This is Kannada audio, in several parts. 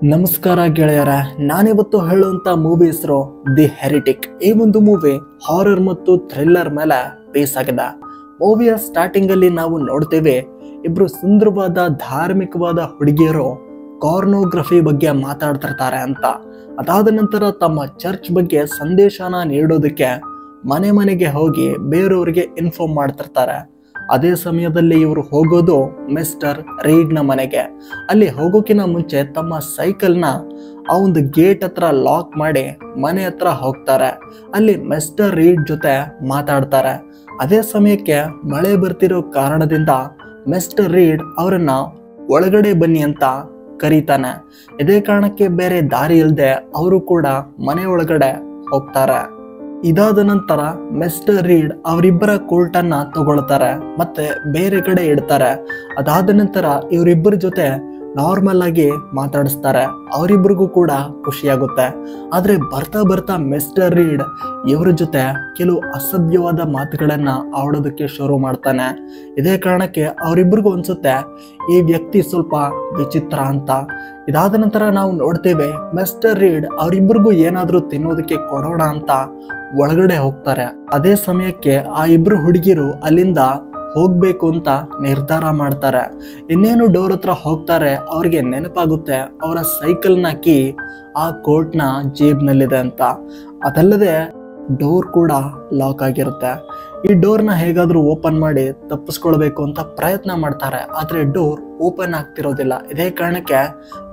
ನಮಸ್ಕಾರ ಗೆಳೆಯರ, ನಾನಿವತ್ತು ಹೇಳುವಂತ ಮೂವಿ ಹೆಸರು ದಿ ಹೆರಿಟಿಕ್. ಈ ಒಂದು ಮೂವಿ ಹಾರರ್ ಮತ್ತು ಥ್ರಿಲ್ಲರ್ ಮೇಲೆ ಬೇಸ್ ಆಗಿದೆ. ಮೂವಿಯ ಸ್ಟಾರ್ಟಿಂಗ್ ಅಲ್ಲಿ ನಾವು ನೋಡ್ತೇವೆ, ಇಬ್ರು ಸುಂದರವಾದ ಧಾರ್ಮಿಕವಾದ ಹುಡುಗಿಯರು ಕಾರ್ನೋಗ್ರಫಿ ಬಗ್ಗೆ ಮಾತಾಡ್ತಿರ್ತಾರೆ ಅಂತ. ಅದಾದ ನಂತರ ತಮ್ಮ ಚರ್ಚ್ ಬಗ್ಗೆ ಸಂದೇಶನ ನೀಡೋದಕ್ಕೆ ಮನೆ ಮನೆಗೆ ಹೋಗಿ ಬೇರೆಯವರಿಗೆ ಇನ್ಫಾರ್ಮ್ ಮಾಡ್ತಿರ್ತಾರೆ. ಅದೇ ಸಮಯದಲ್ಲಿ ಇವರು ಹೋಗೋದು ಮಿಸ್ಟರ್ ರೀಡ್ನ ಮನೆಗೆ. ಅಲ್ಲಿ ಹೋಗೋಕಿನ ಮುಂಚೆ ತಮ್ಮ ಸೈಕಲ್ನ ಆ ಒಂದು ಗೇಟ್ ಹತ್ರ ಲಾಕ್ ಮಾಡಿ ಮನೆ ಹತ್ರ ಹೋಗ್ತಾರೆ. ಅಲ್ಲಿ ಮಿಸ್ಟರ್ ರೀಡ್ ಜೊತೆ ಮಾತಾಡ್ತಾರೆ. ಅದೇ ಸಮಯಕ್ಕೆ ಮಳೆ ಬರ್ತಿರೋ ಕಾರಣದಿಂದ ಮಿಸ್ಟರ್ ರೀಡ್ ಅವರನ್ನ ಒಳಗಡೆ ಬನ್ನಿ ಅಂತ ಕರೀತಾನೆ. ಇದೇ ಕಾರಣಕ್ಕೆ ಬೇರೆ ದಾರಿ ಇಲ್ಲದೆ ಅವರು ಕೂಡ ಮನೆ ಒಳಗಡೆ ಹೋಗ್ತಾರೆ. ಇದಾದ ನಂತರ ಮಿಸ್ಟರ್ ರೀಡ್ ಅವರಿಬ್ಬರ ಕೋರ್ಟನ್ನ ತಗೊಳ್ತಾರೆ ಮತ್ತೆ ಬೇರೆ ಕಡೆ ಇಡ್ತಾರೆ. ಅದಾದ ನಂತರ ಇವರಿಬ್ಬರ ಜೊತೆ ನಾರ್ಮಲ್ ಆಗಿ ಮಾತಾಡಿಸ್ತಾರೆ. ಅವರಿಬ್ಬರಿಗೂ ಕೂಡ ಖುಷಿಯಾಗುತ್ತೆ. ಆದ್ರೆ ಬರ್ತಾ ಬರ್ತಾ ಮಿಸ್ಟರ್ ರೀಡ್ ಇವರ ಜೊತೆ ಕೆಲವು ಅಸಭ್ಯವಾದ ಮಾತುಗಳನ್ನ ಆಡೋದಕ್ಕೆ ಶುರು ಮಾಡ್ತಾನೆ. ಇದೇ ಕಾರಣಕ್ಕೆ ಅವರಿಬ್ಬರಿಗೂ ಅನ್ಸುತ್ತೆ ಈ ವ್ಯಕ್ತಿ ಸ್ವಲ್ಪ ವಿಚಿತ್ರ ಅಂತ. ಇದಾದ ನಂತರ ನಾವು ನೋಡ್ತೇವೆ, ಮಿಸ್ಟರ್ ರೀಡ್ ಅವರಿಬ್ಬರಿಗೂ ಏನಾದ್ರೂ ತಿನ್ನೋದಕ್ಕೆ ಕೊಡೋಣ ಅಂತ ಒಳಗಡೆ ಹೋಗ್ತಾರೆ. ಅದೇ ಸಮಯಕ್ಕೆ ಆ ಇಬ್ರು ಹುಡುಗಿರು ಅಲ್ಲಿಂದ ಹೋಗ್ಬೇಕು ಅಂತ ನಿರ್ಧಾರ ಮಾಡ್ತಾರೆ. ಇನ್ನೇನು ಡೋರ್ ಹತ್ರ ಹೋಗ್ತಾರೆ, ಅವ್ರಿಗೆ ನೆನಪಾಗುತ್ತೆ ಅವರ ಸೈಕಲ್ನ ಕೀ ಆ ಕೋರ್ಟ್ನ ಜೇಬ್ನಲ್ಲಿದೆ ಅಂತ. ಅದಲ್ಲದೆ ಡೋರ್ ಕೂಡ ಲಾಕ್ ಆಗಿರುತ್ತೆ. ಈ ಡೋರ್ನ ಹೇಗಾದ್ರೂ ಓಪನ್ ಮಾಡಿ ತಪ್ಪಿಸ್ಕೊಳ್ಬೇಕು ಅಂತ ಪ್ರಯತ್ನ ಮಾಡ್ತಾರೆ. ಆದ್ರೆ ಡೋರ್ ಓಪನ್ ಆಗ್ತಿರೋದಿಲ್ಲ. ಇದೇ ಕಾರಣಕ್ಕೆ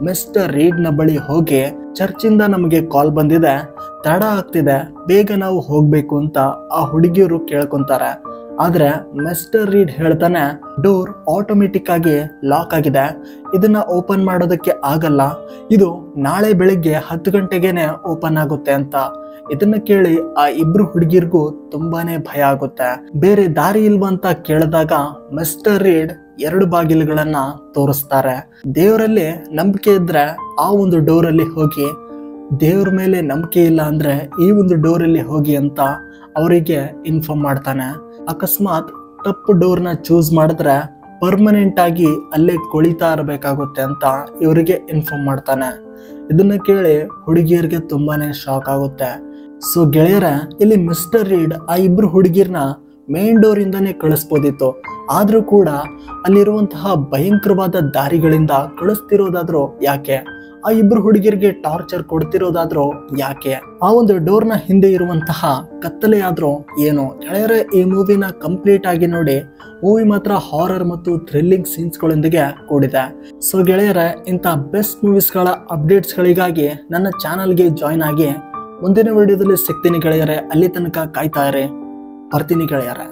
ಮಿಸ್ಟರ್ ರೀಡ್ನ ಬಳಿ ಹೋಗಿ, ಚರ್ಚಿಂದ ನಮಗೆ ಕಾಲ್ ಬಂದಿದೆ, ತಡ ಆಗ್ತಿದೆ, ಬೇಗ ನಾವು ಹೋಗ್ಬೇಕು ಅಂತ ಆ ಹುಡುಗಿಯರು ಕೇಳ್ಕೊಂತಾರೆ. ಆದ್ರೆ ಮಿಸ್ಟರ್ ರೀಡ್ ಹೇಳ್ತಾನೆ, ಡೋರ್ ಆಟೋಮೆಟಿಕ್ ಆಗಿ ಲಾಕ್ ಆಗಿದೆ, ಇದನ್ನ ಓಪನ್ ಮಾಡೋದಕ್ಕೆ ಆಗಲ್ಲ, ಇದು ನಾಳೆ ಬೆಳಿಗ್ಗೆ 10 ಗಂಟೆಗೆನೆ ಓಪನ್ ಆಗುತ್ತೆ ಅಂತ. ಇದನ್ನ ಕೇಳಿ ಆ ಇಬ್ರು ಹುಡುಗಿರ್ಗೂ ತುಂಬಾನೇ ಭಯ ಆಗುತ್ತೆ. ಬೇರೆ ದಾರಿ ಇಲ್ವಂತ ಕೇಳಿದಾಗ ಮಿಸ್ಟರ್ ರೀಡ್ 2 ಬಾಗಿಲುಗಳನ್ನ ತೋರಿಸ್ತಾರೆ. ದೇವರಲ್ಲಿ ನಂಬಿಕೆ ಇದ್ರೆ ಆ ಒಂದು ಡೋರಲ್ಲಿ ಹೋಗಿ, ದೇವ್ರ ಮೇಲೆ ನಂಬಿಕೆ ಇಲ್ಲ ಅಂದ್ರೆ ಈ ಒಂದು ಡೋರಲ್ಲಿ ಹೋಗಿ ಅಂತ ಅವರಿಗೆ ಇನ್ಫಾರ್ಮ್ ಮಾಡ್ತಾನೆ. ಅಕಸ್ಮಾತ್ ತಪ್ಪು ಡೋರ್ನ ಚೂಸ್ ಮಾಡಿದ್ರೆ ಪರ್ಮನೆಂಟ್ ಆಗಿ ಅಲ್ಲೇ ಕೊಳಿತಾ ಇರಬೇಕಾಗುತ್ತೆ ಅಂತ ಇವರಿಗೆ ಇನ್ಫಾರ್ಮ್ ಮಾಡ್ತಾನೆ. ಇದನ್ನ ಕೇಳಿ ಹುಡುಗಿಯರಿಗೆ ತುಂಬಾನೇ ಶಾಕ್ ಆಗುತ್ತೆ. ಸೊ ಗೆಳೆಯರ, ಇಲ್ಲಿ ಮಿಸ್ಟರ್ ರೀಡ್ ಆ ಇಬ್ರು ಹುಡುಗಿರ್ನ ಮೇನ್ ಡೋರ್ ಇಂದಾನೆ ಕಳಿಸ್ಬೋದಿತ್ತು. ಆದ್ರೂ ಕೂಡ ಅಲ್ಲಿರುವಂತಹ ಭಯಂಕರವಾದ ದಾರಿಗಳಿಂದ ಕಳಿಸ್ತಿರೋದಾದ್ರೂ ಯಾಕೆ? ಆ ಇಬ್ರು ಹುಡುಗಿರಿಗೆ ಟಾರ್ಚರ್ ಕೊಡ್ತಿರೋದಾದ್ರೂ ಯಾಕೆ? ಆ ಒಂದು ಡೋರ್ನ ಹಿಂದೆ ಇರುವಂತಹ ಕತ್ತಲೆ ಆದ್ರೂ ಏನು? ಗೆಳೆಯರೆ, ಈ ಮೂವಿನ ಕಂಪ್ಲೀಟ್ ಆಗಿ ನೋಡಿ. ಮೂವಿ ಮಾತ್ರ ಹಾರರ್ ಮತ್ತು ಥ್ರಿಲ್ಲಿಂಗ್ ಸೀನ್ಸ್ಗಳೊಂದಿಗೆ ಕೂಡಿದೆ. ಸೊ ಗೆಳೆಯರೆ, ಇಂಥ ಬೆಸ್ಟ್ ಮೂವೀಸ್ಗಳ ಅಪ್ಡೇಟ್ಸ್ಗಳಿಗಾಗಿ ನನ್ನ ಚಾನಲ್ಗೆ ಜಾಯ್ನ್ ಆಗಿ. ಮುಂದಿನ ವಿಡಿಯೋದಲ್ಲಿ ಸಿಗ್ತೀನಿ ಗೆಳೆಯರೆ. ಅಲ್ಲಿ ತನಕ ಕಾಯ್ತಾ ಇರಿ. ಬರ್ತೀನಿ ಗೆಳೆಯರೆ.